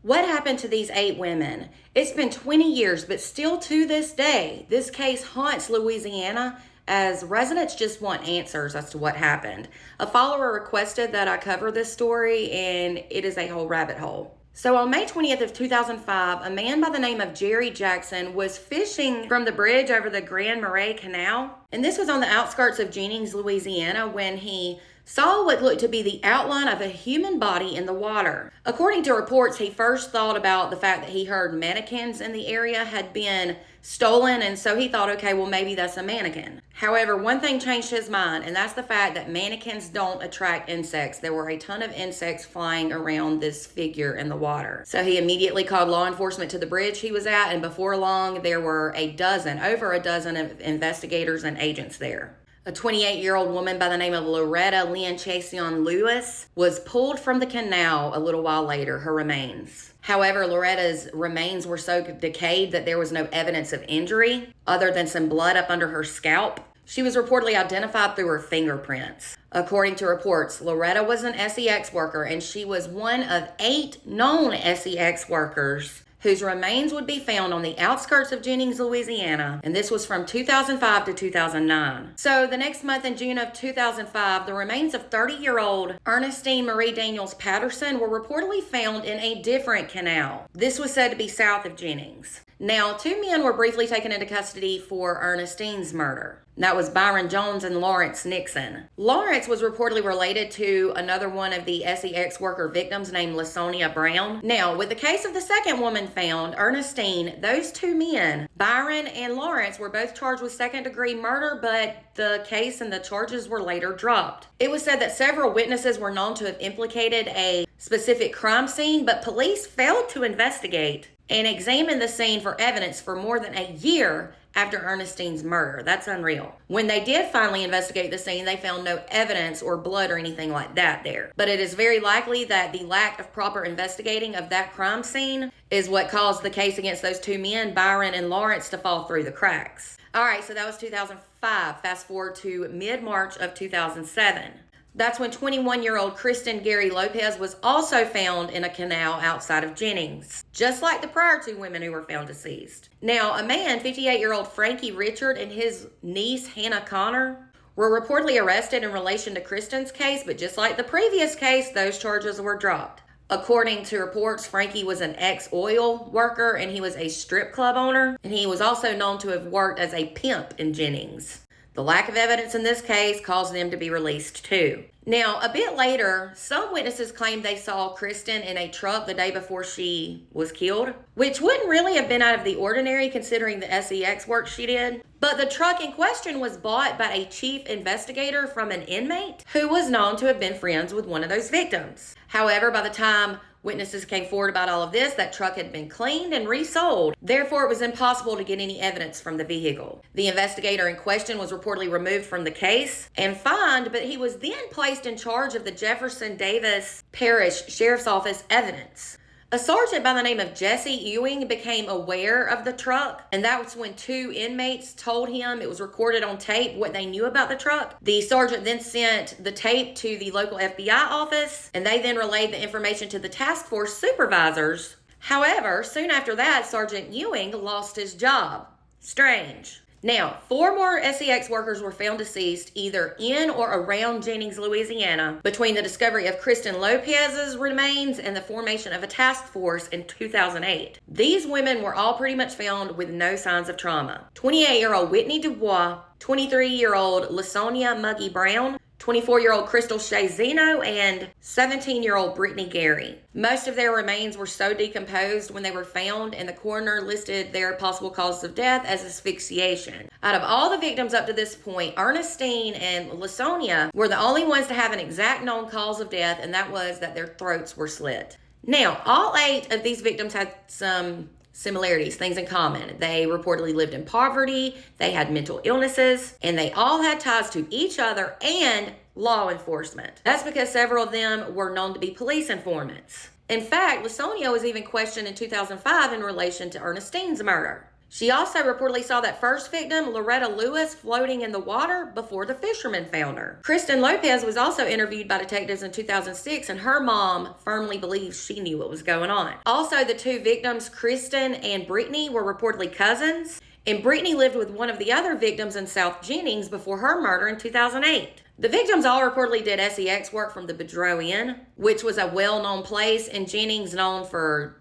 What happened to these 8 women? It's been 20 years, but still to this day, this case haunts Louisiana as residents just want answers as to what happened. A follower requested that I cover this story, and it is a whole rabbit hole. So on May 20th of 2005, a man by the name of Jerry Jackson was fishing from the bridge over the Grand Marais Canal. And this was on the outskirts of Jennings, Louisiana, when he saw what looked to be the outline of a human body in the water. According to reports, he first thought about the fact that he heard mannequins in the area had been stolen, and so he thought, okay, well, maybe that's a mannequin. However, one thing changed his mind, and that's the fact that mannequins don't attract insects. There were a ton of insects flying around this figure in the water. So he immediately called law enforcement to the bridge he was at, and before long, there were over a dozen of investigators and agents there. A 28-year-old woman by the name of Loretta Lynn Chasion Lewis was pulled from the canal a little while later, her remains. However, Loretta's remains were so decayed that there was no evidence of injury other than some blood up under her scalp. She was reportedly identified through her fingerprints. According to reports, Loretta was an SEX worker, and she was one of 8 known SEX workers whose remains would be found on the outskirts of Jennings, Louisiana, and this was from 2005 to 2009. So the next month in June of 2005, the remains of 30-year-old Ernestine Marie Daniels Patterson were reportedly found in a different canal. This was said to be south of Jennings. Now, 2 men were briefly taken into custody for Ernestine's murder. That was Byron Jones and Lawrence Nixon. Lawrence was reportedly related to another one of the SEX worker victims named Lasonia Brown. Now, with the case of the second woman found, Ernestine, those 2 men, Byron and Lawrence, were both charged with second-degree murder, but the case and the charges were later dropped. It was said that several witnesses were known to have implicated a specific crime scene, but police failed to investigate and examine the scene for evidence for more than a year after Ernestine's murder. That's unreal. When they did finally investigate the scene, they found no evidence or blood or anything like that there. But it is very likely that the lack of proper investigating of that crime scene is what caused the case against those 2 men, Byron and Lawrence, to fall through the cracks. All right, so that was 2005. Fast forward to mid-March of 2007. That's when 21-year-old Kristen Gary Lopez was also found in a canal outside of Jennings, just like the prior 2 women who were found deceased. Now, a man, 58-year-old Frankie Richard, and his niece, Hannah Connor, were reportedly arrested in relation to Kristen's case, but just like the previous case, those charges were dropped. According to reports, Frankie was an ex-oil worker, and he was a strip club owner, and he was also known to have worked as a pimp in Jennings. The lack of evidence in this case caused them to be released too. Now, a bit later, some witnesses claimed they saw Kristen in a truck the day before she was killed, which wouldn't really have been out of the ordinary considering the SEX work she did. But the truck in question was bought by a chief investigator from an inmate who was known to have been friends with one of those victims. However, by the time witnesses came forward about all of this, that truck had been cleaned and resold. Therefore, it was impossible to get any evidence from the vehicle. The investigator in question was reportedly removed from the case and fined, but he was then placed in charge of the Jefferson Davis Parish Sheriff's Office evidence. A sergeant by the name of Jesse Ewing became aware of the truck, and that was when 2 inmates told him, it was recorded on tape, what they knew about the truck. The sergeant then sent the tape to the local FBI office, and they then relayed the information to the task force supervisors. However, soon after that, Sergeant Ewing lost his job. Strange. Now, 4 more SEX workers were found deceased either in or around Jennings, Louisiana, between the discovery of Kristen Lopez's remains and the formation of a task force in 2008. These women were all pretty much found with no signs of trauma. 28-year-old Whitney Dubois, 23-year-old Lasonia Muggy Brown, 24-year-old Crystal Shazino, and 17-year-old Brittany Gary. Most of their remains were so decomposed when they were found, and the coroner listed their possible causes of death as asphyxiation. Out of all the victims up to this point, Ernestine and Lasonia were the only ones to have an exact known cause of death, and that was that their throats were slit. Now, all 8 of these victims had some similarities, things in common. They reportedly lived in poverty, they had mental illnesses, and they all had ties to each other and law enforcement. That's because several of them were known to be police informants. In fact, Lasonia was even questioned in 2005 in relation to Ernestine's murder. She also reportedly saw that first victim, Loretta Lewis, floating in the water before the fishermen found her. Kristen Lopez was also interviewed by detectives in 2006, and her mom firmly believes she knew what was going on. Also, the two victims, Kristen and Brittany, were reportedly cousins, and Brittany lived with one of the other victims in South Jennings before her murder in 2008. The victims all reportedly did sex work from the Bedrow Inn, which was a well-known place in Jennings known for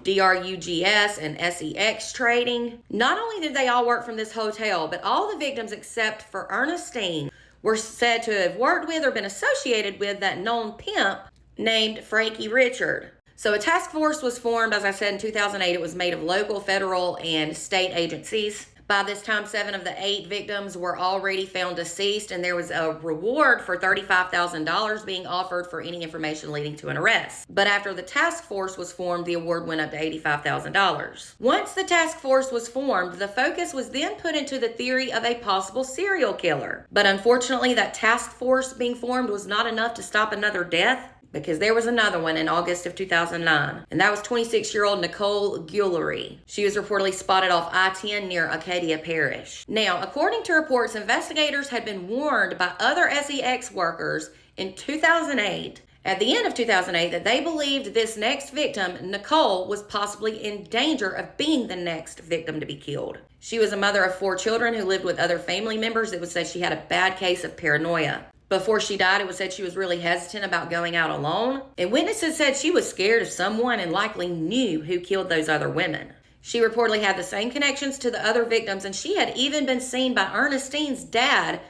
DRUGS and SEX trading. Not only did they all work from this hotel, but all the victims except for Ernestine were said to have worked with or been associated with that known pimp named Frankie Richard. So a task force was formed, as I said, in 2008. It was made of local, federal, and state agencies. By this time, 7 of the 8 victims were already found deceased, and there was a reward for $35,000 being offered for any information leading to an arrest. But after the task force was formed, the award went up to $85,000. Once the task force was formed, the focus was then put into the theory of a possible serial killer. But unfortunately, that task force being formed was not enough to stop another death, because there was another one in August of 2009, and that was 26-year-old Nicole Guillory. She was reportedly spotted off I-10 near Acadia Parish. Now, according to reports, investigators had been warned by other SEX workers in 2008, at the end of 2008, that they believed this next victim, Nicole, was possibly in danger of being the next victim to be killed. She was a mother of 4 children who lived with other family members. It was said she had a bad case of paranoia. Before she died, it was said she was really hesitant about going out alone. And witnesses said she was scared of someone and likely knew who killed those other women. She reportedly had the same connections to the other victims, and she had even been seen by Ernestine's dad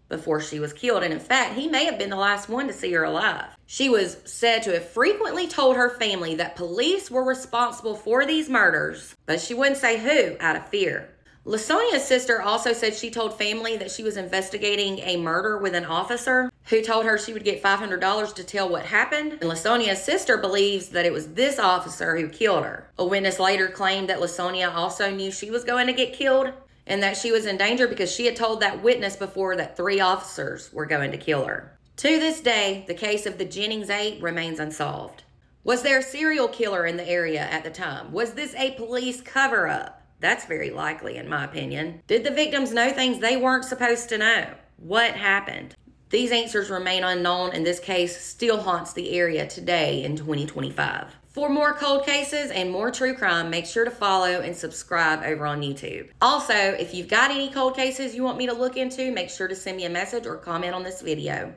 before she was killed. And in fact, he may have been the last one to see her alive. She was said to have frequently told her family that police were responsible for these murders, but she wouldn't say who out of fear. LaSonia's sister also said she told family that she was investigating a murder with an officer who told her she would get $500 to tell what happened. And LaSonia's sister believes that it was this officer who killed her. A witness later claimed that LaSonia also knew she was going to get killed and that she was in danger because she had told that witness before that 3 officers were going to kill her. To this day, the case of the Jennings 8 remains unsolved. Was there a serial killer in the area at the time? Was this a police cover-up? That's very likely, in my opinion. Did the victims know things they weren't supposed to know? What happened? These answers remain unknown, and this case still haunts the area today in 2025. For more cold cases and more true crime, make sure to follow and subscribe over on YouTube. Also, if you've got any cold cases you want me to look into, make sure to send me a message or comment on this video.